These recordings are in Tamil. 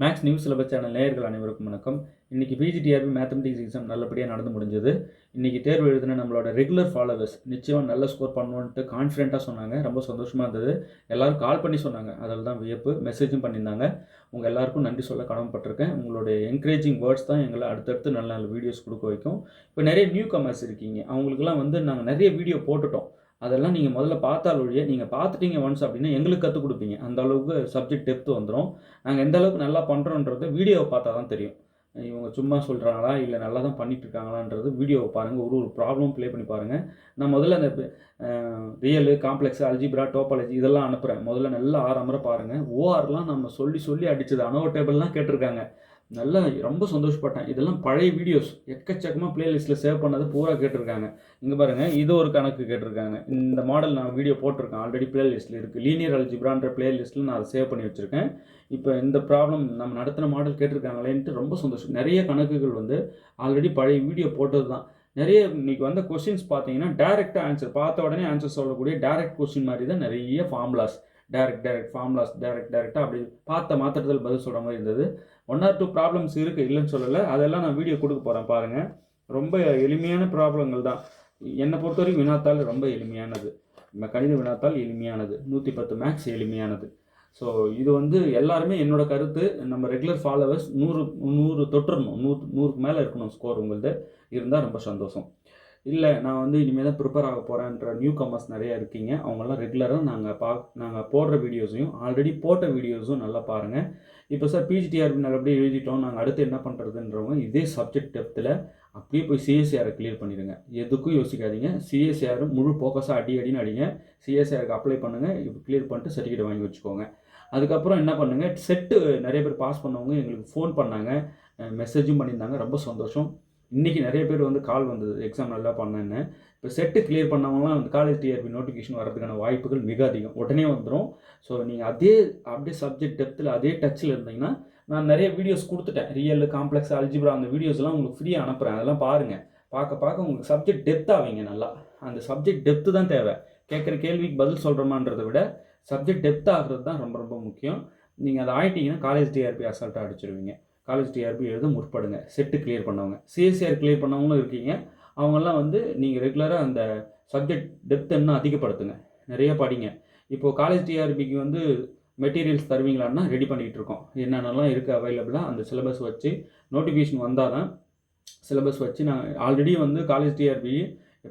மேக்ஸ் நியூஸ் சிலபஸ் சேனல் நேயர்கள் அனைவருக்கும் வணக்கம். இன்றைக்கி பிஜிடிஆர்பி மேத்தமெட்டிக்ஸ் எக்ஸாம் நல்லபடியாக நடந்து முடிஞ்சது. இன்றைக்கி தேர்வு எழுதின நம்மளோட ரெகுலர் ஃபாலோவர்ஸ் நிச்சயம் நல்ல ஸ்கோர் பண்ணுவோன்ட்டு கான்ஃபிடென்ட்டாக சொன்னாங்க. ரொம்ப சந்தோஷமாக இருந்தது. எல்லோரும் கால் பண்ணி சொன்னாங்க, அதில் தான் வியப்பு. மெசேஜும் பண்ணியிருந்தாங்க. உங்கள் எல்லாருக்கும் நன்றி சொல்ல கடமைப்பட்டிருக்கேன். உங்களுடைய என்கரேஜிங் வேர்ட்ஸ் தான் எங்களை அடுத்தடுத்து நல்ல நல்ல வீடியோஸ் கொடுக்க வைக்கும். இப்போ நிறைய நியூ கமர்ஸ் இருக்கீங்க, அவங்களுக்குலாம் நாங்கள் நிறைய வீடியோ போட்டுட்டோம். அதெல்லாம் நீங்கள் முதல்ல பார்த்தால் ஒழிய நீங்கள் பார்த்துட்டீங்க ஒன்ஸ் அப்படின்னா எங்களுக்கு கற்றுக் கொடுப்பீங்க. அந்த அளவுக்கு சப்ஜெக்ட் டெப்த் வந்துடும். நாங்கள் எந்த அளவுக்கு நல்லா பண்ணுறோன்றது வீடியோவை பார்த்தா தான் தெரியும். இவங்க சும்மா சொல்கிறாங்களா இல்லை நல்லா தான் பண்ணிகிட்ருக்காங்களான்றது வீடியோவை பாருங்கள். ஒரு ப்ராப்ளம் ப்ளே பண்ணி பாருங்கள். நான் முதல்ல அந்த ரியலு, காம்ப்ளெக்ஸு, அல்ஜிப்ரா, டோபாலஜி இதெல்லாம் அனுப்புகிறேன். முதல்ல நல்லா ஆரம்பரை பாருங்கள். ஓஆர்லாம் நம்ம சொல்லி சொல்லி அடித்தது அனோவ டேபிள்லாம் கேட்டிருக்காங்க. நல்லா ரொம்ப சந்தோஷப்பட்டேன். இதெல்லாம் பழைய வீடியோஸ் எக்கச்சக்கமாக ப்ளேலிஸ்ட்டில் சேவ் பண்ணது பூரா கேட்டிருக்காங்க. இங்கே பாருங்கள், இது ஒரு கணக்கு கேட்டிருக்காங்க. இந்த மாடல் நான் வீடியோ போட்டிருக்கேன், ஆல்ரெடி ப்ளேலிஸ்ட்டில் இருக்குது. லீனியர் அல்ஜிப்ரான்ற ப்ளேலிஸ்ட்டில் நான் அதை சேவ் பண்ணி வச்சுருக்கேன். இப்போ இந்த ப்ராப்ளம் நம்ம நடத்தின மாடல் கேட்டிருக்காங்களேன்ட்டு ரொம்ப சந்தோஷம். நிறைய கணக்குகள் ஆல்ரெடி பழைய வீடியோ போட்டது தான். நிறைய இன்றைக்கி வந்த கொஸ்டின்ஸ் பார்த்தீங்கன்னா டைரெக்டாக ஆன்சர் பார்த்த உடனே ஆன்சர் சொல்லக்கூடிய டைரக்ட் கொஸ்டின் மாதிரி தான். நிறைய ஃபார்முலாஸ், டைரக்ட் ஃபார்முலாஸ், டைரெக்டாக அப்படி பார்த்த மாத்திரத்தில் பதில் சொல்கிற மாதிரி இருந்தது. 1 or 2 ப்ராப்ளம்ஸ் இருக்குது, இல்லைன்னு சொல்லலை. அதெல்லாம் நான் வீடியோ கொடுக்க போகிறேன் பாருங்கள். ரொம்ப எளிமையான ப்ராப்ளங்கள் தான். என்னை பொறுத்த வரைக்கும் வினாத்தாள் ரொம்ப எளிமையானது. கணித வினாத்தாள் எளிமையானது. 110 மேக்ஸ் எளிமையானது. ஸோ இது எல்லாருமே என்னோடய கருத்து, நம்ம ரெகுலர் ஃபாலோவர்ஸ் 100 தொட்டுறணும். 100க்கு மேலே இருக்கணும் ஸ்கோர். உங்களது இருந்தால் ரொம்ப சந்தோஷம். இல்லை நான் இனிமேல் தான் ப்ரிப்பேர் ஆக போகிறேன்ற நியூ கமர்ஸ் நிறையா இருக்கீங்க. அவங்களாம் ரெகுலராக நாங்கள் போடுற வீடியோஸையும் ஆல்ரெடி போட்ட வீடியோஸும் நல்லா பாருங்கள். இப்போ சார் பிஜிடிஆர்பி நல்லபடியாக எழுதிட்டோம், நாங்கள் அடுத்து என்ன பண்ணுறதுன்றவங்க இதே சப்ஜெக்ட் டெப்த்தில் அப்படியே போய் சிஎஸ்சிஆரை கிளியர் பண்ணிடுங்க. எதுக்கும் யோசிக்காதீங்க. சிஎஸ்சிஆர் முழு ஃபோக்கஸாக அடின்னு அடிங்க. சிஎஸ்சிஆருக்கு அப்ளை பண்ணுங்கள். இப்போ கிளியர் பண்ணிட்டு சர்டிஃபிகேட் வாங்கி வச்சுக்கோங்க. அதுக்கப்புறம் என்ன பண்ணுங்கள், செட்டு நிறைய பேர் பாஸ் பண்ணவங்க எங்களுக்கு ஃபோன் பண்ணாங்க, மெசேஜும் பண்ணியிருந்தாங்க. ரொம்ப சந்தோஷம். இன்றைக்கி நிறைய பேர் கால் வந்தது, எக்ஸாம் நல்லா பண்ணேன்னு. இப்போ செட்டு கிளியர் பண்ணவங்களாம் காலேஜ் டிஆர்பி நோட்டிஃபிகேஷன் வரதுக்கான வாய்ப்புகள் மிக அதிகம். உடனே வந்துடும். ஸோ நீங்கள் அப்படியே சப்ஜெக்ட் டெப்த்தில் அதே டச்சில் இருந்தீங்கன்னா, நான் நிறைய வீடியோஸ் கொடுத்துட்டேன். ரியல், காம்ப்ளெக்ஸ், அல்ஜிப்ரா அந்த வீடியோஸ்லாம் உங்களுக்கு ஃப்ரீயாக அனுப்புகிறேன். அதெல்லாம் பாருங்கள். பார்க்க உங்களுக்கு சப்ஜெக்ட் டெப்த் ஆவீங்க. நல்லா அந்த சப்ஜெக்ட் டெப்த்து தான் தேவை. கேட்குற கேள்விக்கு பதில் சொல்கிறோமான்றதை விட சப்ஜெக்ட் டெப்த் ஆகிறது தான் ரொம்ப ரொம்ப முக்கியம். நீங்கள் அதை ஆகிட்டீங்கன்னா காலேஜ் டிஆர்பி அசால்ட்டாக அடிச்சிடுவீங்க. காலேஜ் டிஆர்பி எழுத முற்படுங்க. செட்டு கிளியர் பண்ணவங்க, சிஎஸ்சிஆர் கிளியர் பண்ணவங்களும் இருக்கீங்க. அவங்கெல்லாம் நீங்கள் ரெகுலராக அந்த சப்ஜெக்ட் டெப்த் இன்னும் அதிகப்படுத்துங்க. நிறைய படிங்க. இப்போது காலேஜ் டிஆர்பிக்கு மெட்டீரியல்ஸ் தருவீங்களான்னா ரெடி பண்ணிகிட்டு இருக்கோம். என்னென்னலாம் இருக்குது அவைலபிளாக அந்த சிலபஸ் வச்சு நோட்டிஃபிகேஷன் வந்தால் தான் சிலபஸ் வச்சு நான் ஆல்ரெடி காலேஜ் டிஆர்பி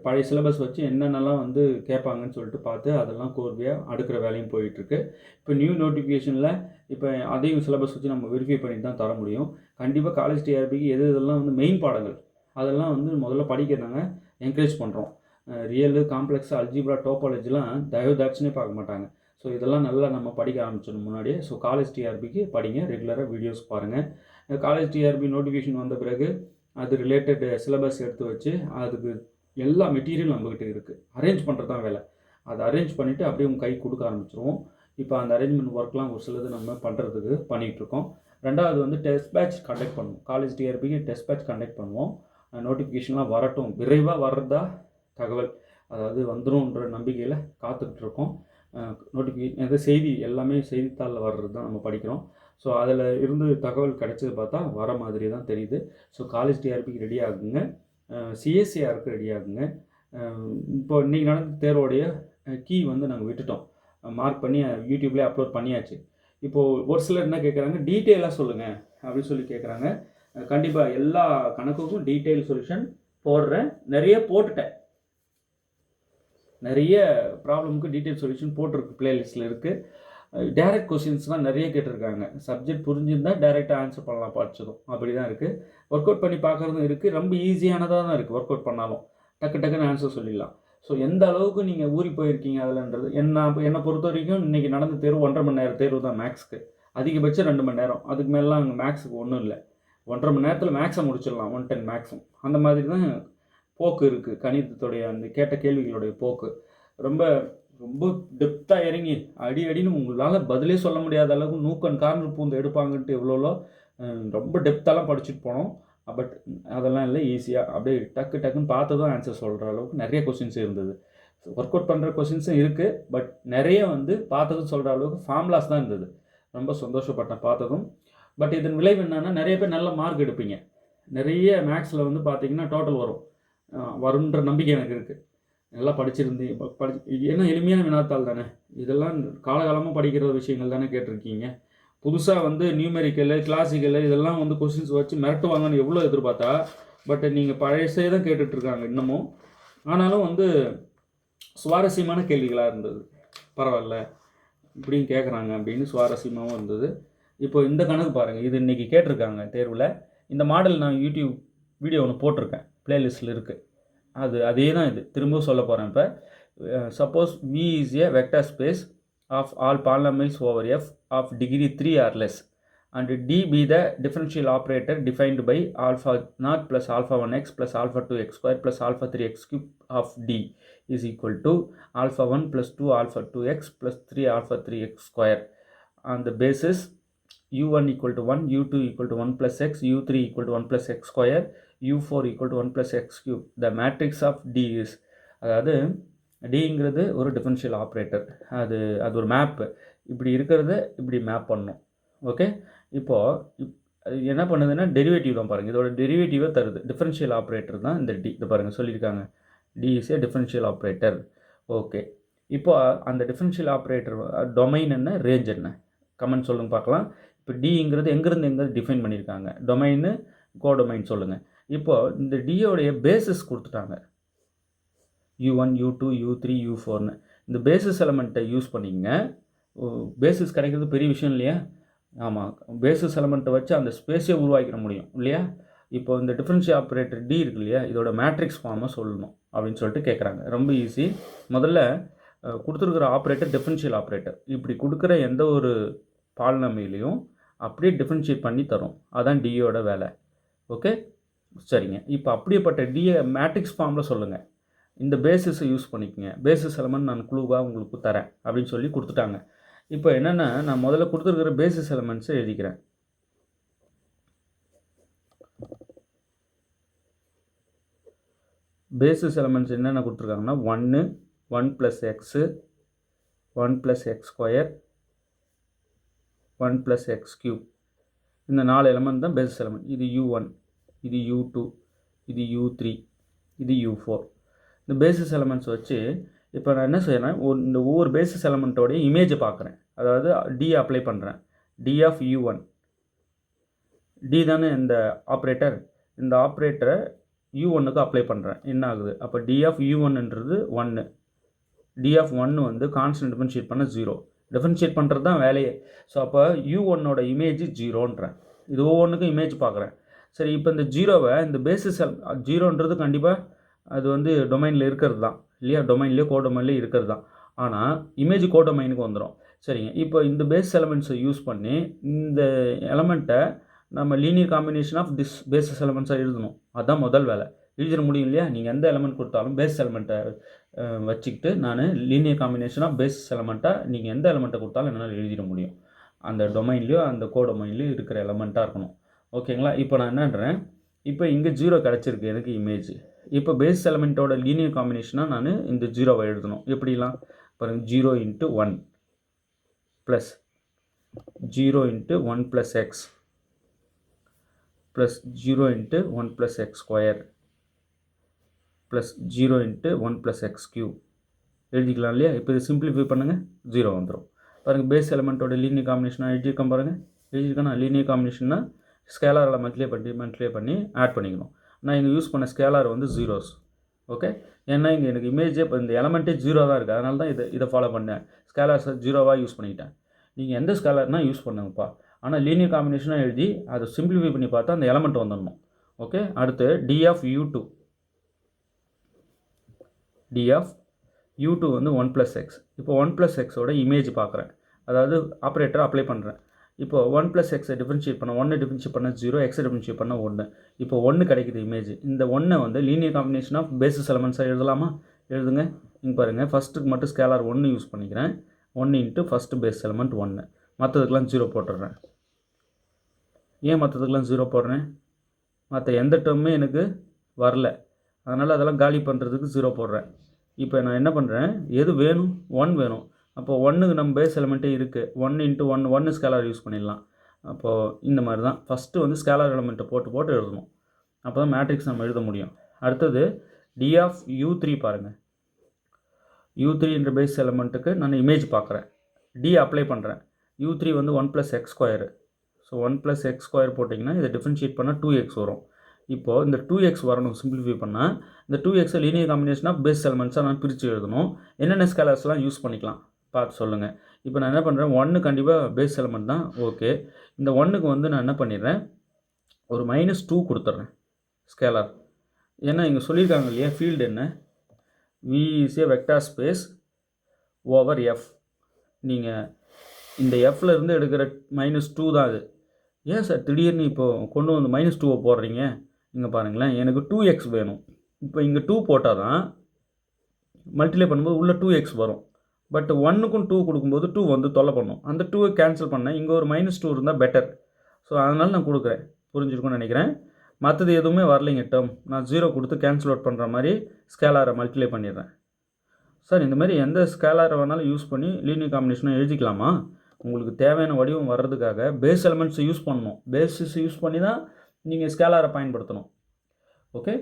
பழைய சிலபஸ் வச்சு என்னென்னலாம் கேட்பாங்கன்னு சொல்லிட்டு பார்த்து அதெல்லாம் கோர்வையாக அடுக்கிற வேலையும் போயிட்டுருக்கு. இப்போ நியூ நோட்டிஃபிகேஷனில் இப்போ அதையும் சிலபஸ் வச்சு நம்ம வெரிஃபை பண்ணி தான் தர முடியும். கண்டிப்பாக காலேஜ் டிஆர்பிக்கு இதெல்லாம் மெயின் பாடங்கள் அதெல்லாம் முதல்ல படிக்க நாங்கள் என்கரேஜ் பண்ணுறோம். ரியலு, காம்ப்ளெக்ஸ், அல்ஜிப்ரா, டோபாலஜிலாம் தயவுதாட்சனே பார்க்க மாட்டாங்க. ஸோ இதெல்லாம் நல்லா நம்ம படிக்க ஆரம்பிச்சிடணும் முன்னாடியே. ஸோ காலேஜ் டிஆர்பிக்கு படிங்க, ரெகுலராக வீடியோஸ் பாருங்கள். காலேஜ் டிஆர்பி நோட்டிஃபிகேஷன் வந்த பிறகு அது ரிலேட்டட் சிலபஸ் எடுத்து வச்சு அதுக்கு எல்லா மெட்டீரியல் நம்மக்கிட்ட இருக்குது. அரேஞ்ச் பண்ணுறது தான் வேலை. அதை அரேஞ்ச் பண்ணிவிட்டு அப்படியே உங்கள் கை கொடுக்க ஆரம்பிச்சிருவோம். இப்போ அந்த அரேஞ்ச்மெண்ட் ஒர்க்லாம் ஒரு சிலது நம்ம பண்ணுறதுக்கு பண்ணிகிட்ருக்கோம். ரெண்டாவது டெஸ்ட் பேட்ச் கண்டக்ட் பண்ணுவோம். காலேஜ் டிஆர்பிக்கு டெஸ்ட் பேட்ச் கண்டக்ட் பண்ணுவோம். நோட்டிஃபிகேஷன்லாம் வரட்டும், விரைவாக வர்றதா தகவல், அதாவது வந்துடும்ன்ற நம்பிக்கையில் காத்துக்கிட்டுருக்கோம். நோட்டிஃபிகேஷன் செய்தி எல்லாமே செய்தித்தாளில் வர்றது தான் நம்ம படிக்கிறோம். ஸோ அதில் இருந்து தகவல் கிடைச்சது பார்த்தா வர மாதிரி தான் தெரியுது. ஸோ காலேஜ் டிஆர்பிக்கு ரெடி ஆகுங்க. சிஎஸ்சிஆருக்கு ரெடி ஆகுங்க. இப்போ இன்றைக்கி நடந்த தேர்வோடைய கீ நாங்கள் விட்டுட்டோம். மார்க் பண்ணி யூடியூப்லேயே அப்லோட் பண்ணியாச்சு. இப்போது ஒரு சிலர் என்ன கேட்குறாங்க, டீட்டெயிலாக சொல்லுங்கள் அப்படின்னு சொல்லி கேட்குறாங்க. கண்டிப்பாக எல்லா கணக்குக்கும் டீட்டெயில் சொல்யூஷன் போடுறேன். நிறைய போட்டுட்டேன். நிறைய ப்ராப்ளமுக்கு டீட்டெயில் சொல்யூஷன் போட்டிருக்கு, ப்ளேலிஸ்ட்டில் இருக்குது. டைரக்ட் கொஸ்டின்ஸ்லாம் நிறைய கேட்டிருக்காங்க. சப்ஜெக்ட் புரிஞ்சிருந்தால் டைரெக்டாக ஆன்சர் பண்ணலாம் படித்ததும். அப்படி தான் இருக்குது. ஒர்க் அவுட் பண்ணி பார்க்குறதும் இருக்குது. ரொம்ப ஈஸியானதாக தான் இருக்குது. ஒர்க் அவுட் பண்ணாலும் டக்குன்னு ஆன்சர் சொல்லிடலாம். ஸோ எந்த அளவுக்கு நீங்கள் ஊறி போயிருக்கீங்க அதில்ன்றது என்னை பொறுத்த வரைக்கும் இன்றைக்கி நடந்த தேர்வு 1.5 மணி நேரம் தேர்வு தான் மேக்ஸ்க்கு. அதிகபட்சம் 2 மணி நேரம். அதுக்கு மேலாம் அங்கே மேக்ஸுக்கு ஒன்றும் இல்லை. 1.5 மணி நேரத்தில் மேக்ஸை முடிச்சிடலாம். 110 மேக்ஸும் அந்த மாதிரி தான் போக்கு இருக்குது. கணிதத்துடைய அந்த கேட்ட கேள்விகளுடைய போக்கு ரொம்ப ரொம்ப டெப்த்தாக இறங்கி அடின்னு உங்களால் பதிலே சொல்ல முடியாத அளவுக்கு நூக்கன் கார்னர் பூந்து எடுப்பாங்கன்ட்டு எவ்வளோ ரொம்ப டெப்த்தாலாம் படிச்சுட்டு போனோம். பட் அதெல்லாம் இல்லை. ஈஸியாக அப்படியே டக்குன்னு பார்த்து தான் ஆன்சர் சொல்கிற அளவுக்கு நிறைய கொஸ்டின்ஸ் இருந்தது. ஒர்க் அவுட் பண்ணுற கொஸ்டின்ஸும் இருக்குது. பட் நிறைய பார்த்ததும் சொல்கிற அளவுக்கு ஃபார்முலாஸ் தான் இருந்தது. ரொம்ப சந்தோஷப்பட்டேன் பார்த்ததும். பட் இதன் விளைவு என்னென்னா நிறைய பேர் நல்ல மார்க் எடுப்பீங்க. நிறைய மேக்ஸில் வந்து பார்த்தீங்கன்னா டோட்டல் வரும்ன்ற நம்பிக்கை எனக்கு இருக்குது. நல்லா ஏன்னா எளிமையான வினாத்தாள் தானே, இதெல்லாம் காலகாலமாக படிக்கிற விஷயங்கள் தானே கேட்டிருக்கீங்க. புதுசாக வந்து நியூமெரிக்கலு கிளாசிக்கலு இதெல்லாம் வந்து கொஸ்டின்ஸ் வச்சு மிரட்டுவாங்கன்னு எவ்வளோ எதிர்பார்த்தா, பட் நீங்கள் பழசே தான் கேட்டுட்ருக்காங்க இன்னமும். ஆனாலும் வந்து சுவாரஸ்யமான கேள்விகளாக இருந்தது. பரவாயில்ல இப்படியும் கேட்குறாங்க அப்படின்னு சுவாரஸ்யமாகவும் இருந்தது. இப்போ இந்த கணக்கு பாருங்கள், இது இன்றைக்கி கேட்டிருக்காங்க தேர்வில். இந்த மாடல் நான் யூடியூப் வீடியோ ஒன்று போட்டிருக்கேன், ப்ளேலிஸ்ட்டில் இருக்குது. அதே தான் இது திரும்பவும் சொல்ல போகிறேன். இப்போ suppose V is a vector space of all polynomials over f of degree 3 or less and D be the differential operator defined by alpha 0 plus alpha 1x plus alpha 2x square plus alpha 3x cube of D is equal to alpha 1 plus 2 alpha 2x plus 3 alpha 3x square on the basis u1 equal to 1, u2 equal to 1 plus x, u3 equal to 1 plus x square, u4 equal to 1 plus x cube. The matrix of D is, அதாவது டிங்கிறது ஒரு டிஃபரன்ஷியல் ஆப்ரேட்டர். அது ஒரு மேப்பு. இப்படி இருக்கிறத இப்படி மேப் பண்ணணும். ஓகே, இப்போது என்ன பண்ணுதுன்னா டெரிவேட்டிவ் தான் பாருங்கள். இதோட டெரிவேட்டிவை தருது. டிஃபரன்ஷியல் ஆப்ரேட்டர் தான் இந்த டி. இது பாருங்கள் சொல்லியிருக்காங்க, D is a differential operator. Okay, இப்போ அந்த டிஃபரன்ஷியல் ஆப்ரேட்டர் டொமைன் என்ன, ரேஞ்ச் என்ன, கமெண்ட் சொல்லுங்க பார்க்கலாம். இப்போ டிங்கிறது எங்கேருந்து டிஃபைன் பண்ணியிருக்காங்க, டொமைனு கோடொமைன் சொல்லுங்கள். இப்போது இந்த டியோடைய பேசிஸ் கொடுத்துட்டாங்க, u1 u2 u3 u4ன்னு. இந்த பேசிஸ் எலமெண்ட்டை யூஸ் பண்ணிங்க. பேசிஸ் கிடைக்கிறது பெரிய விஷயம் இல்லையா? ஆமாம், பேசிஸ் எலமெண்ட்டை வச்சு அந்த ஸ்பேஸே உருவாக்கிட முடியும் இல்லையா? இப்போ இந்த டிஃபரன்ஷியல் ஆப்ரேட்டர் டி இருக்கு இல்லையா, இதோட மேட்ரிக்ஸ் ஃபார்மை சொல்லணும் அப்படின்னு சொல்லிட்டு கேட்குறாங்க. ரொம்ப ஈஸி. முதல்ல கொடுத்துருக்குற ஆப்ரேட்டர் டிஃபரன்ஷியல் ஆப்ரேட்டர். இப்படி கொடுக்குற எந்த ஒரு பாலினாமியலையும் அப்படியே டிஃபரன்ஷியேட் பண்ணி தரும். அதான் டியோட வேலை. ஓகே, சரிங்க. இப்போ அப்படியேப்பட்ட டியை மேட்ரிக்ஸ் ஃபார்மில் சொல்லுங்கள். இந்த பேசிஸை யூஸ் பண்ணிக்கோங்க. பேசிஸ் எலமெண்ட் நான் க்ளூவாக உங்களுக்கு தரேன் அப்படின்னு சொல்லி கொடுத்துட்டாங்க. இப்போ என்னென்னா, நான் முதல்ல கொடுத்துருக்கிற பேசிஸ் எலமெண்ட்ஸை எழுதிக்கிறேன். பேசிஸ் எலமெண்ட்ஸ் என்னென்ன கொடுத்துருக்காங்கன்னா 1 1 + x 1 + x square 1 + x cube. இந்த 4 எலமெண்ட் தான் பேசிஸ் எலமெண்ட். இது u1, இது u2, இது u3, இது u4. இந்த பேசிஸ் எலமெண்ட்ஸ் வச்சு இப்போ நான் என்ன செய்யறேன், இந்த ஒவ்வொரு பேசிஸ் எலமெண்ட்டோடைய இமேஜை பார்க்குறேன். அதாவது டி அப்ளை பண்ணுறேன். டி ஆஃப் u1, டி தானே இந்த ஆப்ரேட்டர். இந்த ஆப்ரேட்டரை u1க்கு அப்ளை பண்ணுறேன். என்ன ஆகுது, அப்போ டி ஆஃப் u1ன்றது 1, டி ஆஃப் 1 வந்து கான்ஸ்டன்ட் டிஃபரன்ஷியேட் பண்ண 0. டிஃபரன்ஷியேட் பண்ணுறது தான் வேலையே. ஸோ அப்போ u1ஓட இமேஜ் 0ன்றேன். இது ஒவ்வொன்றுக்கும் இமேஜ் பார்க்குறேன். சரி, இப்போ இந்த 0வை இந்த பேசிஸ் 0ன்றது கண்டிப்பாக அது வந்து டொமைனில் இருக்கிறது தான் இல்லையா, டொமைன்லேயே கோடொமைன்லேயே இருக்கிறது தான். ஆனால் இமேஜ் கோடொமைனுக்கு வந்துடும். சரிங்க, இப்போ இந்த பேஸ் எலமெண்ட்ஸை யூஸ் பண்ணி இந்த எலமெண்ட்டை நம்ம linear combination of this basis எலமெண்ட்ஸாக எழுதணும். அதுதான் முதல் வேலை. எழுதிட முடியும் இல்லையா? நீங்கள் எந்த எலமெண்ட் கொடுத்தாலும் பேஸ் எலமெண்ட்டை வச்சுக்கிட்டு நான் லீனியர் காம்பினேஷன் ஆஃப் பேசிஸ் எலமெண்ட்டாக நீங்கள் எந்த எலமெண்ட்டை கொடுத்தாலும் என்னால் எழுதிட முடியும். அந்த டொமைன்லேயோ அந்த கோடொமைன்லேயோ இருக்கிற எலமெண்ட்டாக இருக்கணும். ஓகேங்களா? இப்போ நான் என்னன்றேன், இப்போ இங்கே 0 கிடச்சிருக்கு எனக்கு இமேஜ். இப்போ பேஸ் எலமெண்ட்டோட லீனியர் காம்பினேஷனாக நான் இந்த 0வை எழுதணும். எப்படிலாம் பாருங்கள், 0 × 1 plus 0 × 1 + x plus 0 × 1 + x square plus 0 × 1 + x cube எழுதிக்கலாம் இல்லையா? இப்போ இது சிம்பிளிஃபை பண்ணுங்கள், 0 வந்துடும். பாருங்கள், பேஸ் எலமெண்ட்டோட லீனியர் காம்பினேஷனாக எழுதியிருக்கேன் பாருங்கள். எழுதியிருக்கேன்னா லீனியர் காம்பினேஷன்னா ஸ்கேலாரில் மல்டிப்ளை பண்ணி ஆட் பண்ணிக்கணும். நான் இங்கே யூஸ் பண்ண ஸ்கேலார் வந்து ஜீரோஸ். ஓகே, ஏன்னா இங்கே எனக்கு இமேஜே இப்போ இந்த எலமெண்ட்டே 0 தான் இருக்குது. அதனால தான் இதை ஃபாலோ பண்ணேன். ஸ்கேலார்ஸை 0வாக யூஸ் பண்ணிக்கிட்டேன். நீங்கள் எந்த ஸ்கேலார்னால் யூஸ் பண்ணுங்கப்பா. ஆனால் லீனியர் காம்பினேஷனாக எழுதி அதை சிம்பிளிஃபை பண்ணி பார்த்தா அந்த எலமெண்ட் வந்துடணும். ஓகே, அடுத்து D of u2. D of u2 வந்து 1 + x. இப்போ 1 + xோட இமேஜ் பார்க்குறேன். அதாவது ஆப்ரேட்டரை அப்ளை பண்ணுறேன். இப்போ 1 + x டிஃபரன்ஷியேட் பண்ண 1 டிஃபரன்ஷியேட் பண்ண 0, x டிஃபரன்ஷியேட் பண்ண 1. இப்போ 1 கிடைக்குது இமேஜ். இந்த 1 வந்து லீனியர் காம்பினேஷன் ஆஃப் பேசிஸ் எலமெண்ட்ஸாக எழுதலாமா? எழுதுங்க. இங்கே பாருங்கள், ஃபஸ்ட்டுக்கு மட்டும் ஸ்கேலார் 1 யூஸ் பண்ணிக்கிறேன். 1 × ஃபஸ்ட்டு பேஸ் எலமெண்ட் 1. மற்றதுக்கெலாம் 0 போட்டுடுறேன். ஏன் மற்றதுக்கெலாம் 0 போடுறேன்? மற்ற எந்த டேர்முமே எனக்கு வரல, அதனால் அதெல்லாம் காலி பண்ணுறதுக்கு 0 போடுறேன். இப்போ நான் என்ன பண்ணுறேன், எது வேணும், 1 வேணும். அப்போ 1க்கு நம்ம பேஸ் எலமெண்ட்டே இருக்குது. 1 × 1 ஸ்கேலார் யூஸ் பண்ணிடலாம். அப்போது இந்த மாதிரி தான் ஃபஸ்ட்டு வந்து ஸ்கேலார் எலமெண்ட்டை போட்டு எழுதணும். அப்போ தான் மேட்ரிக்ஸ் நம்ம எழுத முடியும். அடுத்தது டி ஆஃப் U3 பாருங்கள். U3 என்ற பேஸ் எலமெண்ட்டுக்கு நான் இமேஜ் பார்க்குறேன், டி அப்ளை பண்ணுறேன். U3 வந்து 1 + x². ஸோ 1 + x² போட்டிங்கன்னா இதை டிஃப்ரென்ஷியேட் பண்ணால் 2x வரும். இப்போது இந்த 2x வரணும் சிம்பிளிஃபை பண்ணால். இந்த 2xை லீனியர் காம்பினேஷன் ஆஃப் பேஸ் எலமெண்ட்ஸாக நான் பிரித்து எழுதணும். என்னென்ன ஸ்கேலர்ஸ்லாம் யூஸ் பண்ணிக்கலாம் பார்த்து சொல்லுங்கள். இப்போ நான் என்ன பண்ணுறேன், 1 கண்டிப்பாக பேஸ் எலமெண்ட் தான். ஓகே, இந்த 1க்கு வந்து நான் என்ன பண்ணிடுறேன், ஒரு -2 கொடுத்துட்றேன் ஸ்கேலார். ஏன்னா இங்கே சொல்லியிருக்காங்க இல்லையா, ஃபீல்டு என்ன, V is a vector space over F. நீங்கள் இந்த Fல இருந்து எடுக்கிற -2 தான் அது. ஏன் சார் திடீர்னு இப்போது கொண்டு வந்து -2 போடுறீங்க? இங்கே பாருங்களேன், எனக்கு 2x வேணும். இப்போ இங்கே 2 போட்டால் தான் மல்டிப்ளை பண்ணும்போது உள்ள 2x வரும். பட் 1க்கும் 2 கொடுக்கும்போது 2 வந்து தொல்லை பண்ணும். அந்த 2வை கேன்சல் பண்ணேன், இங்கே ஒரு -2 இருந்தால் பெட்டர். ஸோ அதனால் நான் கொடுக்குறேன். புரிஞ்சிருக்கும்னு நினைக்கிறேன். மற்றது எதுவுமே வரலைங்க டேர்ம். நான் 0 கொடுத்து கேன்சல் அவுட் பண்ணுற மாதிரி ஸ்கேலாரை மல்டிப்ளை பண்ணிடுறேன். சார் இந்த மாதிரி எந்த ஸ்கேலாரை வேணாலும் யூஸ் பண்ணி லீனியர் காம்பினேஷனை எழுதிக்கலாமா? உங்களுக்கு தேவையான வடிவம் வர்றதுக்காக பேஸ் எலமெண்ட்ஸை யூஸ் பண்ணணும். பேஸஸ் யூஸ் பண்ணி தான் நீங்கள் ஸ்கேலாரை பயன்படுத்தணும். ஓகே,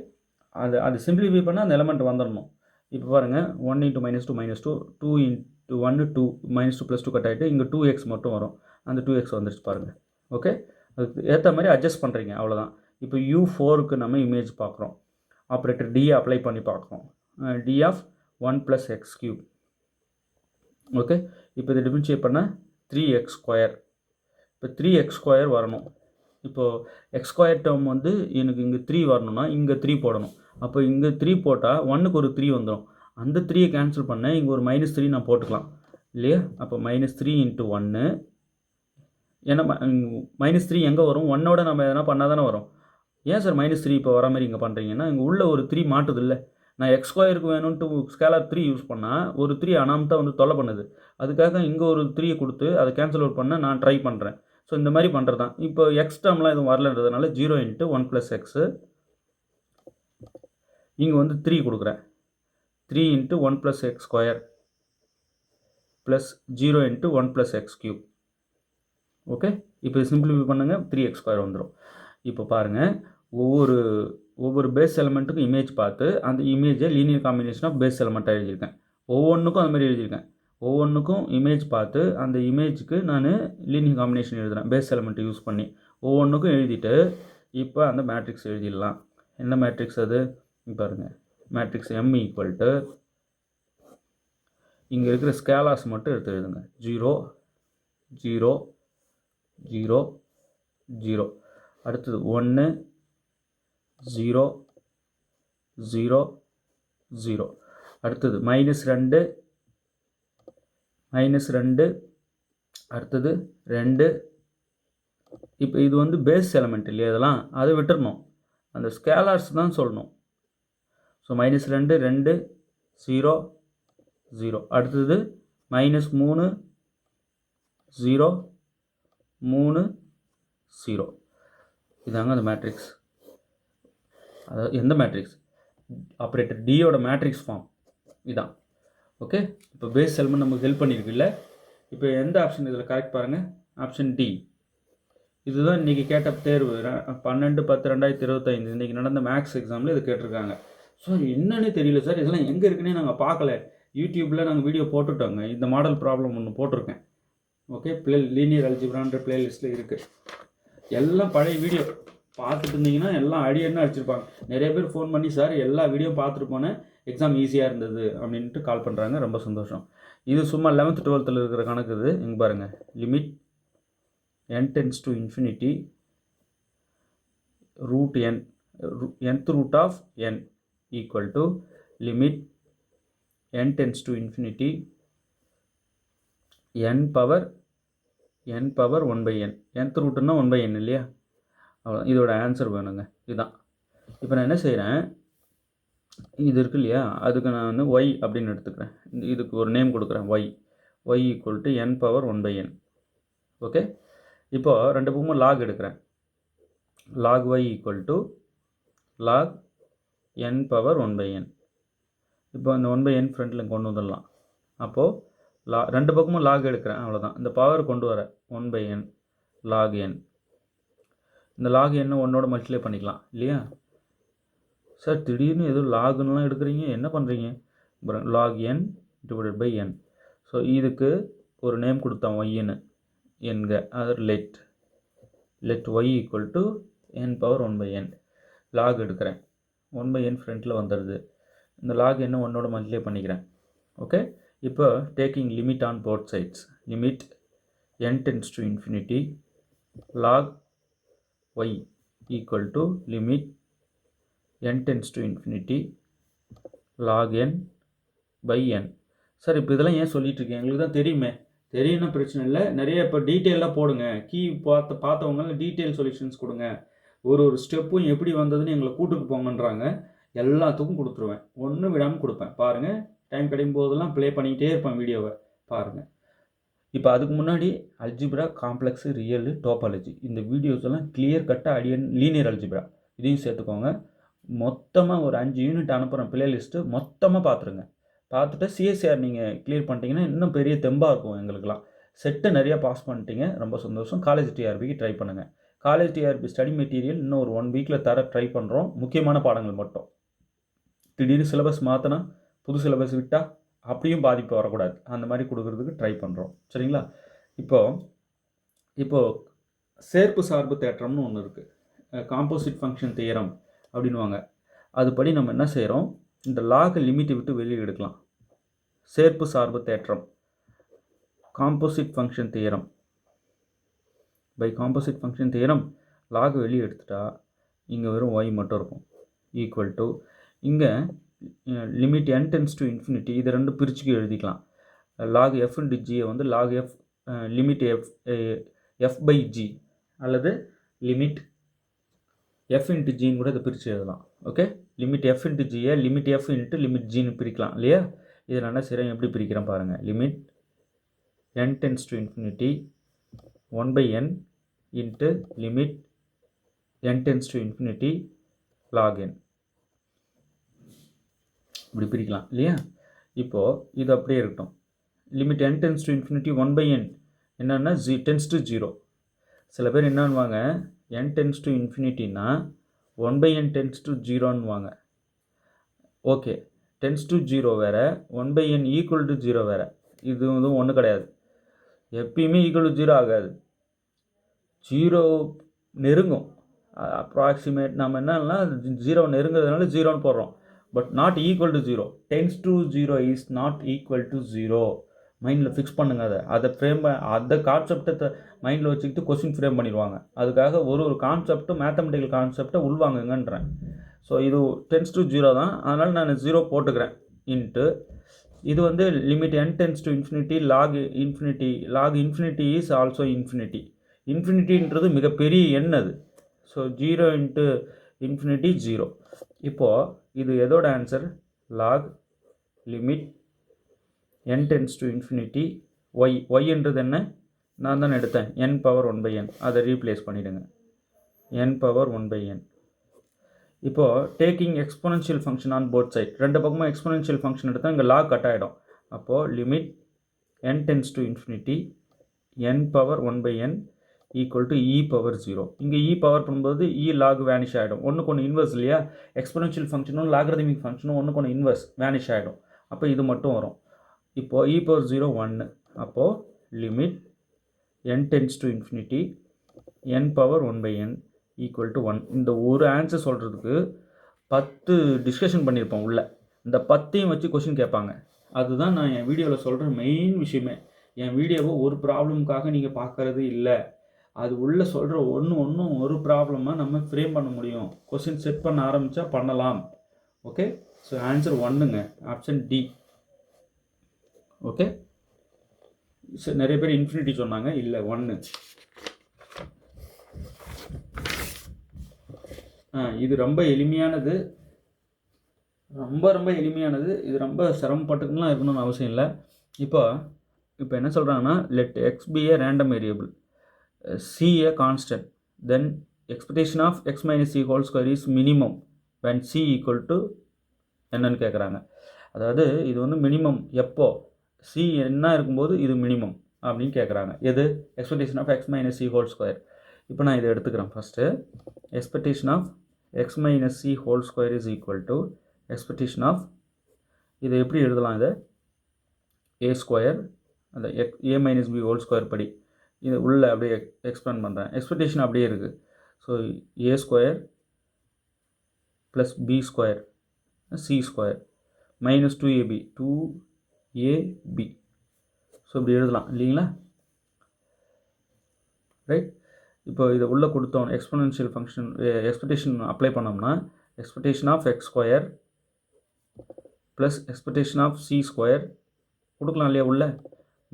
அது சிம்பிளிஃபை பண்ணால் அந்த எலமெண்ட் வந்துடணும். இப்போ பாருங்கள், 1 × -2 2 × 1 2 -2 + 2 கட் ஆகிட்டு இங்கே 2x மட்டும் வரும். அந்த 2x வந்துடுச்சு பாருங்கள். ஓகே, அதுக்கு ஏற்ற மாதிரி அட்ஜஸ்ட் பண்ணுறீங்க, அவ்வளோதான். இப்போ U4க்கு நம்ம இமேஜ் பார்க்குறோம். ஆப்ரேட்டர் D அப்ளை பண்ணி பார்க்குறோம். D of 1 + x³. ஓகே, இப்போ இதை டிஃபரன்ஷியேட் பண்ணால் 3x². இப்போ 3x² வரணும். இப்போது x² டேர்ம் வந்து எனக்கு இங்கே 3 வரணும்னா இங்கே 3 போடணும். அப்போ இங்கே 3 போட்டால் 1க்கு ஒரு 3 வந்துடும். அந்த 3யை கேன்சல் பண்ண இங்கே ஒரு -3 நான் போட்டுக்கலாம் இல்லையா? அப்போ -3 × 1. ஏன்னா -3 எங்கே வரும், 1ஓட நம்ம எதனா பண்ணால் தானே வரும். ஏன் சார் -3 இப்போ வர மாதிரி இங்கே பண்ணுறீங்கன்னா, இங்கே உள்ள ஒரு 3 மாட்டுது இல்லை. நான் x² வேணும்ன்ட்டு ஸ்கேலார் 3 யூஸ் பண்ணால் ஒரு 3 அனாமத்தான் வந்து தொல்லை பண்ணுது. அதுக்காக இங்கே ஒரு 3 கொடுத்து அதை கேன்சல் அவுட் பண்ண நான் ட்ரை பண்ணுறேன். ஸோ இந்த மாதிரி பண்ணுறது தான். இப்போ எக்ஸ் டேர்ம்லாம் எதுவும் வரலன்றதுனால 0 × 1 + x. இங்கே வந்து 3 கொடுக்குறேன். 3 × 1 + x² ப்ளஸ் 0 × 1 + x³. ஓகே, இப்போ சிம்பிளிஃபை பண்ணுங்கள், 3x² வந்துடும். இப்போ பாருங்கள், ஒவ்வொரு பேஸ் எலமெண்ட்டுக்கும் இமேஜ் பார்த்து அந்த இமேஜை லீனியர் காம்பினேஷன் ஆஃப் பேஸ் எலமெண்ட்டாக எழுதியிருக்கேன். ஒவ்வொன்றுக்கும் அந்த மாதிரி எழுதியிருக்கேன். ஒவ்வொன்றுக்கும் இமேஜ் பார்த்து அந்த இமேஜுக்கு நான் லீனியர் காம்பினேஷன் எழுதுகிறேன் பேஸ் எலமெண்ட்டை யூஸ் பண்ணி. ஒவ்வொன்றுக்கும் எழுதிட்டு இப்போ அந்த மேட்ரிக்ஸ் எழுதிடலாம். என்ன மேட்ரிக்ஸ் அது பாருங்கள், மேட்ரிக்ஸ் M = இங்கே இருக்கிற ஸ்கேலார்ஸ் மட்டும் எடுத்து எழுதுங்க. 0 0 0 0. அடுத்தது 1 0 0 0. அடுத்தது -2 -2. அடுத்தது 2. இப்போ இது வந்து பேஸ் எலமெண்ட் இல்லையா, இதெல்லாம் அதை விட்டுறணும், அந்த ஸ்கேலார்ஸ் தான் சொல்லணும். ஸோ -2 2 0 0. அடுத்தது -3 0 3 0. இதாங்க அந்த மேட்ரிக்ஸ். அதாவது எந்த மேட்ரிக்ஸ், ஆப்ரேட்டர் டியோட மேட்ரிக்ஸ் ஃபார்ம் இதான். ஓகே, இப்போ பேஸ் எலமெண்ட் நமக்கு ஹெல்ப் பண்ணியிருக்குல்ல. இப்போ எந்த ஆப்ஷன் இதில் கரெக்ட் பாருங்கள், ஆப்ஷன் டி. இதுதான் இன்றைக்கி கேட்ட தேர்வு 12/10/2025 இன்றைக்கி நடந்த மேக்ஸ் எக்ஸாமில் இது கேட்டிருக்காங்க. சார் என்னன்னு தெரியல சார், இதெல்லாம் எங்கே இருக்குன்னே நாங்கள் பார்க்கல. யூடியூப்பில் நாங்கள் வீடியோ போட்டுட்டோங்க, இந்த மாடல் ப்ராப்ளம் ஒன்று போட்டிருக்கேன். ஓகே, லீனியர் அல்ஜிப்ரான்ற பிளேலிஸ்ட்டில் இருக்குது. எல்லாம் பழைய வீடியோ பார்த்துட்டு இருந்தீங்கன்னா எல்லாம் அடியன்னு அடிச்சிருப்பாங்க. நிறைய பேர் ஃபோன் பண்ணி சார் எல்லா வீடியோ பார்த்துட்டு போனேன், எக்ஸாம் ஈஸியாக இருந்தது அப்படின்ட்டு கால் பண்ணுறாங்க. ரொம்ப சந்தோஷம். இது சும்மா 11th 12th இருக்கிற கணக்கு. இது இங்கே பாருங்கள், limit n → ∞ root n nth root of n equal to limit n → ∞ n power 1/n. nth ரூட்னா 1/n இல்லையா, அவ்வளோ. இதோட ஆன்சர் வேணுங்க, இதுதான். இப்போ நான் என்ன செய்கிறேன், இது இருக்கு இல்லையா, அதுக்கு நான் வந்து y அப்படின்னு எடுத்துக்கிறேன். இதுக்கு ஒரு நேம் கொடுக்குறேன், y = n power 1/n. Okay, இப்போ ரெண்டு பக்கமும் லாக் எடுக்கிறேன். log y = log n power 1/n. இப்போ அந்த 1/n ஃப்ரண்ட்டில் கொண்டு வந்துடலாம். அப்போது ரெண்டு பக்கமும் லாக் எடுக்கிறேன், அவ்வளோதான். இந்த பவர் கொண்டு வர 1/n லாக் என். இந்த லாக் எண்ணை ஒன்னோட மல்டிப்ளை பண்ணிக்கலாம் இல்லையா சார்? திடீர்னு ஏதோ லாகுன்னெலாம் எடுக்கிறீங்க, என்ன பண்ணுறீங்க? Log n divided by n. So இதுக்கு ஒரு நேம் கொடுத்தோம் ஒய்ன்னு என்க, அது let y equal to n power 1/n. Log எடுக்கிறேன், 1/n ஃப்ரண்ட்டில் வந்துடுது. இந்த லாக் என்ன ஒன்னோட மல்டிப்ளை பண்ணிக்கிறேன். ஓகே, இப்போ taking limit on both sides, limit n tends to infinity log y equal to limit n tends to infinity log n by n. Sir இப்போ இதெல்லாம் ஏன் சொல்லிட்டு இருக்கேன்? எங்களுக்கு தான் தெரியுமே. தெரியும்னா பிரச்சனை இல்லை, நிறைய இப்போ டீட்டெயிலாக போடுங்க. கீ பார்த்தவங்க டீட்டெயில் சொல்யூஷன்ஸ் கொடுங்க, ஒரு ஸ்டெப்பும் எப்படி வந்ததுன்னு எங்களை கூட்டுட்டு போங்கன்றாங்க. எல்லாத்துக்கும் கொடுத்துருவேன், ஒன்றும் விடாமல் கொடுப்பேன். பாருங்கள், டைம் கிடைக்கும் போதெல்லாம் ப்ளே பண்ணிக்கிட்டே இருப்பேன் வீடியோவை, பாருங்கள். இப்போ அதுக்கு முன்னாடி அல்ஜிப்ரா, காம்ப்ளெக்ஸு, ரியல், டோபாலஜி, இந்த வீடியோஸ் எல்லாம் கிளியர் கட்டாக லீனியர் அல்ஜிப்ரா இதையும் சேர்த்துக்கோங்க. மொத்தமாக ஒரு 5 யூனிட் அனுப்புகிறேன் பிளேலிஸ்ட்டு, மொத்தமாக பார்த்துருங்க. பார்த்துட்டு சிஎஸ்ஆர் நீங்கள் கிளியர் பண்ணிட்டீங்கன்னா இன்னும் பெரிய தெம்பாக இருக்கும் எங்களுக்கெல்லாம். செட்டை நிறையா பாஸ் பண்ணிட்டீங்க, ரொம்ப சந்தோஷம். காலேஜ் டிஆர்பிக்கு ட்ரை பண்ணுங்கள். காலேஜ் டிஆர்பி ஸ்டடி மெட்டீரியல் இன்னும் ஒரு 1 வீக்கில் தர ட்ரை பண்ணுறோம், முக்கியமான பாடங்கள் மட்டும். திடீர்னு சிலபஸ் மாற்றினா, புது சிலபஸ் விட்டால் அப்படியும் பாதிப்பு வரக்கூடாது, அந்த மாதிரி கொடுக்குறதுக்கு ட்ரை பண்ணுறோம். சரிங்களா? இப்போது சேர்ப்பு சார்பு தேற்றம்னு ஒன்று இருக்குது, காம்போசிட் ஃபங்க்ஷன் தியரம் அப்படின்வாங்க. அதுபடி நம்ம என்ன செய்கிறோம், இந்த லாக் லிமிட்டை விட்டு வெளியே எடுக்கலாம். சேர்ப்பு சார்பு தேற்றம், composite function theorem. By composite function theorem log வெளியே எடுத்துட்டா இங்கே வெறும் y மட்டும் இருக்கும், ஈக்குவல் டு இங்கே limit n tends to infinity, இதை ரெண்டு பிரிச்சுக்கு எழுதிக்கலாம். லாக் எஃப் இன்ட்டு ஜியை வந்து log f limit f by g அல்லது லிமிட் எஃப் இன்ட்டு ஜின்னு கூட இதை பிரித்து எழுதலாம். ஓகே, லிமிட் எஃப் இன்ட்டு ஜியை லிமிட் எஃப் இன்ட்டு லிமிட் ஜின்னு பிரிக்கலாம் இல்லையா? இதில் என்ன செய்கிறேன், எப்படி பிரிக்கிறேன் பாருங்கள். Limit n tends to infinity 1/n into limit n tends to infinity log n, இப்படி பிரிக்கலாம் இல்லையா? இப்போது இது அப்படியே இருக்கட்டும். Limit n tends to infinity 1/n என்னென்னா டென்ஸ் டு 0. சில பேர் என்னன்னுவாங்க, n டென்ஸ் டு இன்ஃபினிட்டின்னா 1/n டென்ஸ் டு 0ன்னுவாங்க. ஓகே, டென்ஸ் டு 0 வேறு, 1/n ஈக்குவல் டு 0 வேறு. இது வந்து ஒன்றும் கிடையாது, எப்பயுமே ஈக்குவல் டு 0 ஆகாது. 0 நெருங்கும், அப்ராக்சிமேட். நம்ம என்னன்னா 0 நெருங்கிறதுனால 0ன்னு போடுறோம், but not equal to 0. Tense to 0 is not equal to 0. மைண்டில் ஃபிக்ஸ் பண்ணுங்க. அதை ஃப்ரேம் அந்த கான்செப்டை மைண்டில் வச்சுக்கிட்டு கொஸ்டின் ஃப்ரேம் பண்ணிடுவாங்க. அதுக்காக ஒரு கான்செப்ட்டு, மேத்தமெட்டிக்கல் கான்செப்டை உள்வாங்குங்கன்றேன். ஸோ இது டென்ஸ் டு 0 தான், அதனால் நான் 0 போட்டுக்கிறேன். இன்ட்டு இது வந்து limit n tends to infinity log infinity. Log infinity is also infinity. இன்ஃபினிட்டின்றது மிகப்பெரிய எண் அது. So 0 into infinity 0. இப்போது இது எதோட answer, log limit n tends to infinity y. ஒய்ன்றது என்ன, நான் தானே எடுத்தேன், n பவர் 1/n. அதை ரீப்ளேஸ் பண்ணிவிடுங்க, n பவர் 1/n. இப்போது taking exponential function on both side, ரெண்டு பக்கமும் எக்ஸ்பொனென்ஷியல் ஃபங்க்ஷன் எடுத்தால் இங்கே லாக் கட் ஆகிடும். அப்போது limit n tends to infinity n power 1/n equal to e power 0. இங்கே இ பவர் பண்ணும்போது இ லாக் வேனிஷ் ஆகிடும். ஒன்றுக்கு ஒன்று இன்வெர்ஸ் இல்லையா? எக்ஸ்பொனென்ஷியல் ஃபங்க்ஷனும் லாக்ரதமிக் ஃபங்க்ஷனும் ஒன்றுக்கு ஒன்று இன்வெர்ஸ், வேனிஷ் ஆகிடும். அப்போ இது மட்டும் வரும். இப்போது இ பவர் 0 1. அப்போது limit n tends to infinity n power 1/n equal to 1. இந்த ஒரு ஆன்சர் சொல்கிறதுக்கு 10 டிஸ்கஷன் பண்ணியிருப்போம் உள்ள. இந்த 10ஐயும் வச்சு கொஷின் கேட்பாங்க. அதுதான் நான் என் வீடியோவில் சொல்கிற மெயின் விஷயமே. என் வீடியோவை ஒரு ப்ராப்ளமுக்காக நீங்கள் பார்க்குறது இல்லை, அது உள்ளே சொல்கிற ஒன்றும் ஒரு ப்ராப்ளமாக நம்ம ஃப்ரேம் பண்ண முடியும். கொஷின் செட் பண்ண ஆரம்பித்தா பண்ணலாம். ஓகே, ஸோ ஆன்சர் 1ங்க, ஆப்ஷன் டி. ஓகே, ஸோ நிறைய பேர் இன்ஃபினிட்டி சொன்னாங்க, இல்லை 1. இது ரொம்ப எளிமையானது, ரொம்ப எளிமையானது. இது ரொம்ப சிரமப்பட்டுக்கலாம் இருக்கணும்னு அவசியம் இல்லை. இப்போ என்ன சொல்கிறாங்கன்னா, let x be a random variable, c a constant, then expectation of x minus c whole square is minimum when c equal to என்னன்னு கேட்குறாங்க. அதாவது இது வந்து மினிமம் எப்போ சி என்ன இருக்கும்போது இது மினிமம், அப்படின்னு கேட்குறாங்க. எது? Expectation of x minus c whole square. இப்போ நான் இதை எடுத்துக்கிறேன். First expectation of x minus c whole square is equal to expectation of, இதை எப்படி எழுதலாம்? இதை ஏ ஸ்கொயர் அந்த a minus b whole square படி இது உள்ளே அப்படியே எக்ஸ்பேண்ட் பண்ணுறேன். எக்ஸ்பெக்டேஷன் அப்படியே இருக்குது. So a square plus b square c square minus 2ab 2ab. ஸோ இப்படி எழுதலாம் இல்லைங்களா? ரைட். இப்போ இதை உள்ளே கொடுத்தோம் எக்ஸ்போனென்ஷியல் ஃபங்க்ஷன் எக்ஸ்பெக்டேஷன் அப்ளை பண்ணோம்னா expectation of x square plus expectation of c square கொடுக்கலாம் இல்லையா உள்ள,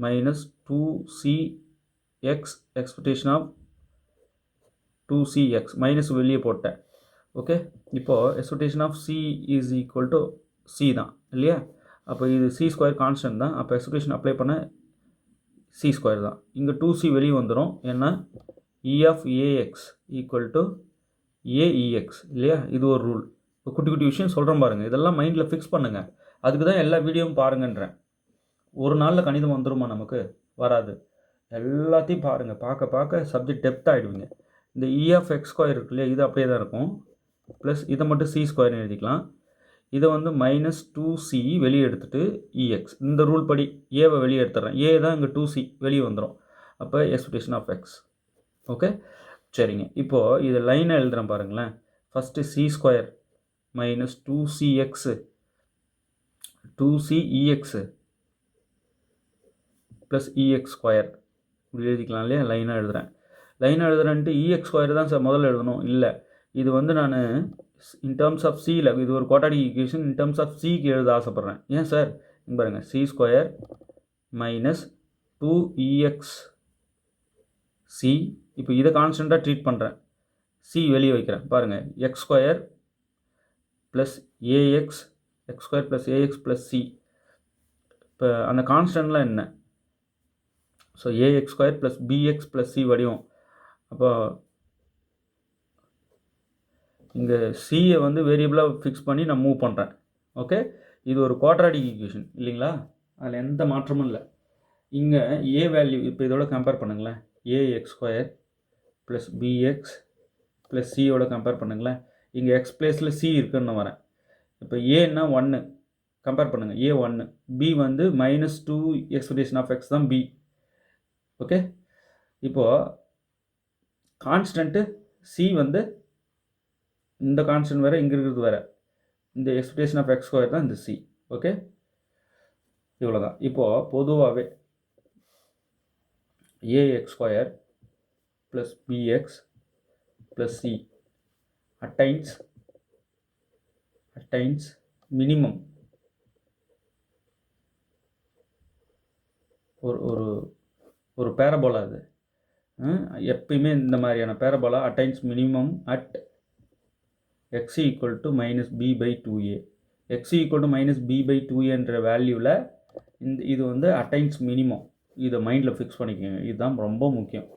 minus 2cx expectation of 2cx minus வெளியே போட்டேன். ஓகே. இப்போது expectation of c is equal to c தான் இல்லையா? அப்போ இது சி ஸ்கொயர் கான்ஸ்டன்ட் தான். அப்போ எக்ஸ்பெக்டேஷன் அப்ளை பண்ண சி ஸ்கொயர் தான். இங்கே 2c வெளியே வந்துடும். ஏன்னா E of a x equal to a E x இல்லையா? இது ஒரு ரூல். இப்போ குட்டி குட்டி விஷயம் சொல்கிறேன் பாருங்கள். இதெல்லாம் மைண்டில் ஃபிக்ஸ் பண்ணுங்கள். அதுக்கு தான் எல்லா வீடியோவும் பாருங்கன்றேன். ஒரு நாளில் கணிதம் வந்துருமா? நமக்கு வராது. எல்லாத்தையும் பாருங்கள். பார்க்க பார்க்க சப்ஜெக்ட் டெப்த் ஆகிடுவீங்க. இந்த இ ஆஃப் எக்ஸ் ஸ்கொயர் இருக்கு இல்லையா? இது அப்படியே தான் இருக்கும். ப்ளஸ் இதை மட்டும் சி ஸ்கொயர்னு எழுதிக்கலாம். இதை வந்து மைனஸ் 2c வெளியே எடுத்துகிட்டு இஎக்ஸ் இந்த ரூல் படி ஏவை வெளியே எடுத்துட்றேன். ஏ தான் இங்கே 2c வெளியே வந்துடும். அப்போ எக்ஸ்பெக்டேஷன் ஆஃப் எக்ஸ். ஓகே சரிங்க. இப்போது இதை லைனாக எழுதுகிறேன் பாருங்களேன். First c square minus 2cx 2cEx plus e x square இப்படி எழுதிக்கலாம் இல்லையா? லைனாக எழுதுகிறேன். லைனாக எழுதுறேன்ட்டு இஎக்ஸ் ஸ்கொயர் தான் சார் முதல்ல எழுதணும். இல்லை, இது வந்து நான் இன் டேர்ம்ஸ் ஆஃப் சியில், இது ஒரு quadratic equation, in terms of சிக்கு எழுத ஆசைப்பட்றேன். ஏன் சார்? இங்கே பாருங்கள், C square minus 2ex C. இப்போ இதை கான்ஸ்டண்ட்டாக ட்ரீட் பண்ணுறேன். சி வெளியே வைக்கிறேன் பாருங்கள். X square plus a x x square plus a x plus c. இப்போ அந்த கான்ஸ்டன்ட்லாம் என்ன? So a x square plus b x plus c வடிவம். அப்போ இங்கே சியை வந்து வேரியபிளாக ஃபிக்ஸ் பண்ணி நான் மூவ் பண்ணுறேன். ஓகே, இது ஒரு குவாட்ராட்டிக் ஈக்குவேஷன் இல்லைங்களா? அதில் எந்த மாற்றமும் இல்லை. இங்கே ஏ வேல்யூ இப்போ இதோட கம்பேர் பண்ணுங்களேன். A x square plus b x plus சியோட கம்பேர் பண்ணுங்களேன். இங்கே எக்ஸ் பிளேஸில் சி இருக்குன்னு வரேன். இப்போ ஏன்னா 1 கம்பேர் பண்ணுங்கள். ஏ 1, பி வந்து மைனஸ் 2 எக்ஸ்பெக்டேஷன் ஆஃப் எக்ஸ் தான் பி. ஓகே, இப்போது கான்ஸ்டன்ட்டு சி வந்து இந்த கான்ஸ்டன்ட் வேறு, இங்கே இருக்கிறது வேறு. இந்த எக்ஸ்பெக்டேஷன் ஆஃப் எக்ஸ் ஸ்கொயர் தான் இந்த சி. ஓகே, இவ்வளோ தான். இப்போது பொதுவாகவே a x square plus b x plus c attains minimum ஒரு பேரபோலா. அது எப்பயுமே இந்த மாதிரியான parabola attains minimum at x equal to minus b by 2a. X equal to minus b by 2aன்ற வேல்யூவில் இது வந்து அட்டைன்ஸ் மினிமம். இதை மைண்டில் ஃபிக்ஸ் பண்ணிக்கோங்க. இதுதான் ரொம்ப முக்கியம்.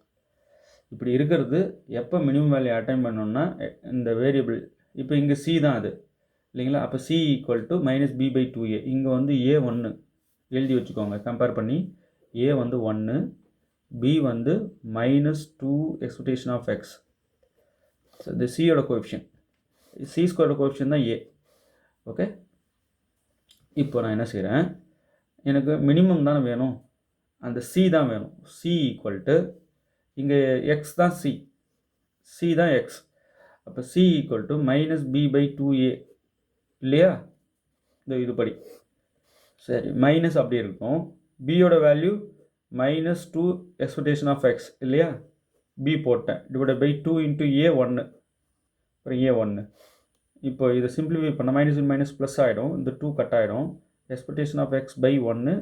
இப்படி இருக்கிறது எப்போ மினிமம் வேல்யூ அட்டைன் பண்ணோன்னா இந்த வேரியபிள் இப்போ இங்கே சி தான் அது இல்லைங்களா? அப்போ c equal to minus b by 2a. இங்கே வந்து ஏ 1 எழுதி வச்சுக்கோங்க. கம்பேர் பண்ணி ஏ வந்து 1, பி வந்து minus 2 expectation of x. So இந்த சியோட கோஎஃபிஷியன்ட், சி ஸ்கொயரோட கோஎஃபிஷியன்ட் தான் ஏ. ஓகே, இப்போ நான் என்ன செய்கிறேன், எனக்கு மினிமம் தானே வேணும், அந்த சி தான் வேணும். சி ஈக்குவல் டு இங்கே எக்ஸ் தான் சி தான் எக்ஸ். அப்போ c equal to minus b by 2a இல்லையா? இந்த இதுபடி சரி, மைனஸ் அப்படி இருக்கும். பியோட value minus 2 expectation of x இல்லையா? பி போட்டேன் டிவைட் பை 2 இன்ட்டு ஏ 1, அப்புறம் ஏ 1. இப்போ இதை சிம்பிளிஃபை பண்ண மைனஸ் மைனஸ் ப்ளஸ் ஆகிடும். இந்த 2 கட் ஆகிடும். Expectation of x by 1,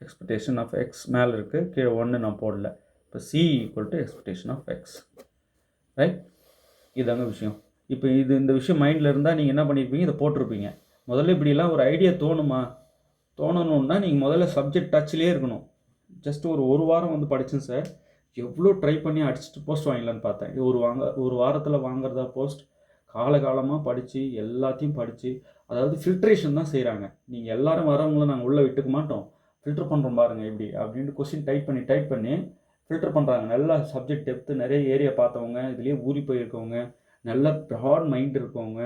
expectation of x மேலே இருக்குது, கீழே 1 நான் போடல. இப்போ c equal to expectation of x. Right, இதாங்க விஷயம். இப்போ இந்த விஷயம் மைண்டில் இருந்தால் நீங்கள் என்ன பண்ணியிருப்பீங்க, இதை போட்டிருப்பீங்க. முதல்ல இப்படிலாம் ஒரு ஐடியா தோணணுன்னா நீங்கள் முதல்ல சப்ஜெக்ட் டச்லேயே இருக்கணும். ஜஸ்ட் ஒரு வாரம் வந்து படித்தேன் சார். எவ்வளோ ட்ரை பண்ணி அடிச்சுட்டு போஸ்ட் வாங்கலான்னு பார்த்தேன். ஒரு வாரத்தில் வாங்குறதா போஸ்ட். காலகாலமாக படித்து எல்லாத்தையும் படித்து, அதாவது ஃபில்ட்ரேஷன் தான் செய்கிறாங்க. நீங்கள் எல்லோரும் வரவங்கள நாங்கள் உள்ளே விட்டுக்க மாட்டோம். ஃபில்டர் பண்ணுறோம் பாருங்கள் எப்படி அப்படின்ட்டு கொஸ்டின் டைப் பண்ணி ஃபில்டர் பண்ணுறாங்க. நல்லா சப்ஜெக்ட் டெப்த்து நிறைய ஏரியா பார்த்தவங்க, இதுலேயே ஊறி போயிருக்கவங்க, நல்ல ப்ராட் மைண்ட் இருக்கவங்க,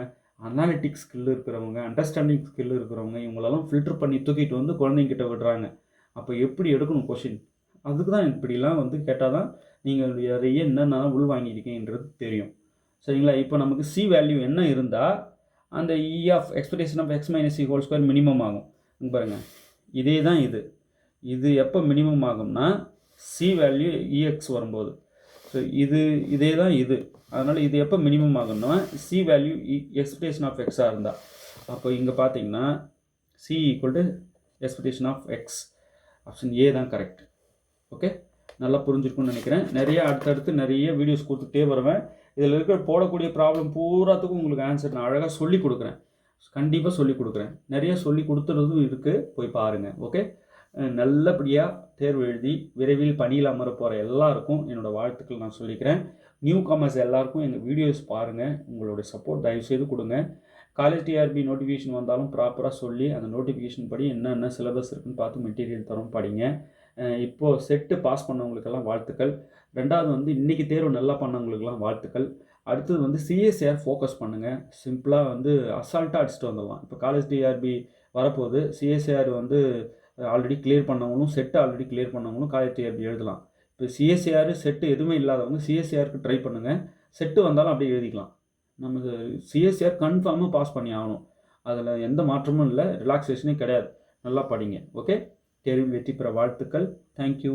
அனாலிட்டிக் ஸ்கில் இருக்கிறவங்க, அண்டர்ஸ்டாண்டிங் ஸ்கில் இருக்கிறவங்க, இவங்களெல்லாம் ஃபில்டர் பண்ணி தூக்கிட்டு வந்து குழந்தைங்கிட்ட விடுறாங்க. அப்போ எப்படி எடுக்கணும் கொஷின்? அதுக்கு தான் இப்படிலாம் வந்து கேட்டால் தான் நீங்கள் நிறைய என்னென்ன உள்வாங்கியிருக்கீங்கன்றது தெரியும். சரிங்களா? இப்போ நமக்கு சி வேல்யூ என்ன இருந்தால் அந்த e of expectation of x minus c whole square minimum ஆகும். பாருங்கள், இதே தான் இது எப்போ மினிமம் ஆகும்னா சி வேல்யூ இஎக்ஸ் வரும்போது. ஸோ இதே தான் அதனால் இது எப்போ மினிமம் ஆகும்னா சி வேல்யூ எக்ஸ்பெக்டேஷன் ஆஃப் எக்ஸாக இருந்தால். அப்போ இங்கே பார்த்தீங்கன்னா c equal to expectation of x, option a தான் கரெக்ட். ஓகே, நல்லா புரிஞ்சிருக்குன்னு நினைக்கிறேன். அடுத்தடுத்து நிறைய வீடியோஸ் கொடுத்துட்டே வருவேன். இதில் இருக்கிற போடக்கூடிய ப்ராப்ளம் பூராத்துக்கும் உங்களுக்கு ஆன்சர் நான் அழகாக சொல்லி கொடுக்குறேன். கண்டிப்பாக சொல்லி கொடுக்குறேன். நிறைய சொல்லி கொடுத்துறதும் இருக்குது, போய் பாருங்கள். ஓகே, நல்லபடியாக தேர்வு எழுதி விரைவில் பணியில் அமர போகிற எல்லாருக்கும் என்னோடய வாழ்த்துக்கள் நான் சொல்லிக்கிறேன். நியூ கமர்ஸ் எல்லாருக்கும் எங்கள் வீடியோஸ் பாருங்கள், உங்களுடைய சப்போர்ட் தயவுசெய்து கொடுங்க. காலேஜ் டிஆர்பி நோட்டிஃபிகேஷன் வந்தாலும் ப்ராப்பராக சொல்லி அந்த நோட்டிஃபிகேஷன் படி என்னென்ன சிலபஸ் இருக்குன்னு பார்த்து மெட்டீரியல் தரோம், படிங்க. இப்போது செட்டு பாஸ் பண்ணவங்களுக்கெல்லாம் வாழ்த்துக்கள். ரெண்டாவது வந்து இன்றைக்கி தேர்வு நல்லா பண்ணவங்களுக்கெல்லாம் வாழ்த்துக்கள். அடுத்தது வந்து சிஎஸ்ஆர் ஃபோக்கஸ் பண்ணுங்கள். சிம்பிளாக வந்து அசால்ட்டாக அடிச்சுட்டு வந்துடலாம். இப்போ காலேஜ் டிஆர்பி வரப்போகுது. சிஎஸ்ஆர் வந்து ஆல்ரெடி கிளியர் பண்ணவங்களும் செட்டு ஆல்ரெடி கிளியர் பண்ணவங்களும் காலேஜ் டிஆர்பி எழுதலாம். இப்போ சிஎஸ்ஆர் செட்டு எதுவுமே இல்லாதவங்க சிஎஸ்ஆருக்கு ட்ரை பண்ணுங்கள். செட்டு வந்தாலும் அப்படியே எழுதிக்கலாம். நமக்கு சிஎஸ்ஆர் கன்ஃபார்மாக பாஸ் பண்ணி ஆகணும், அதில் எந்த மாற்றமும் இல்லை, ரிலாக்ஸேஷனே கிடையாது. நல்லா படிங்க. ஓகே, தேர்வில் வெற்றி பெற வாழ்த்துக்கள். தேங்க்யூ.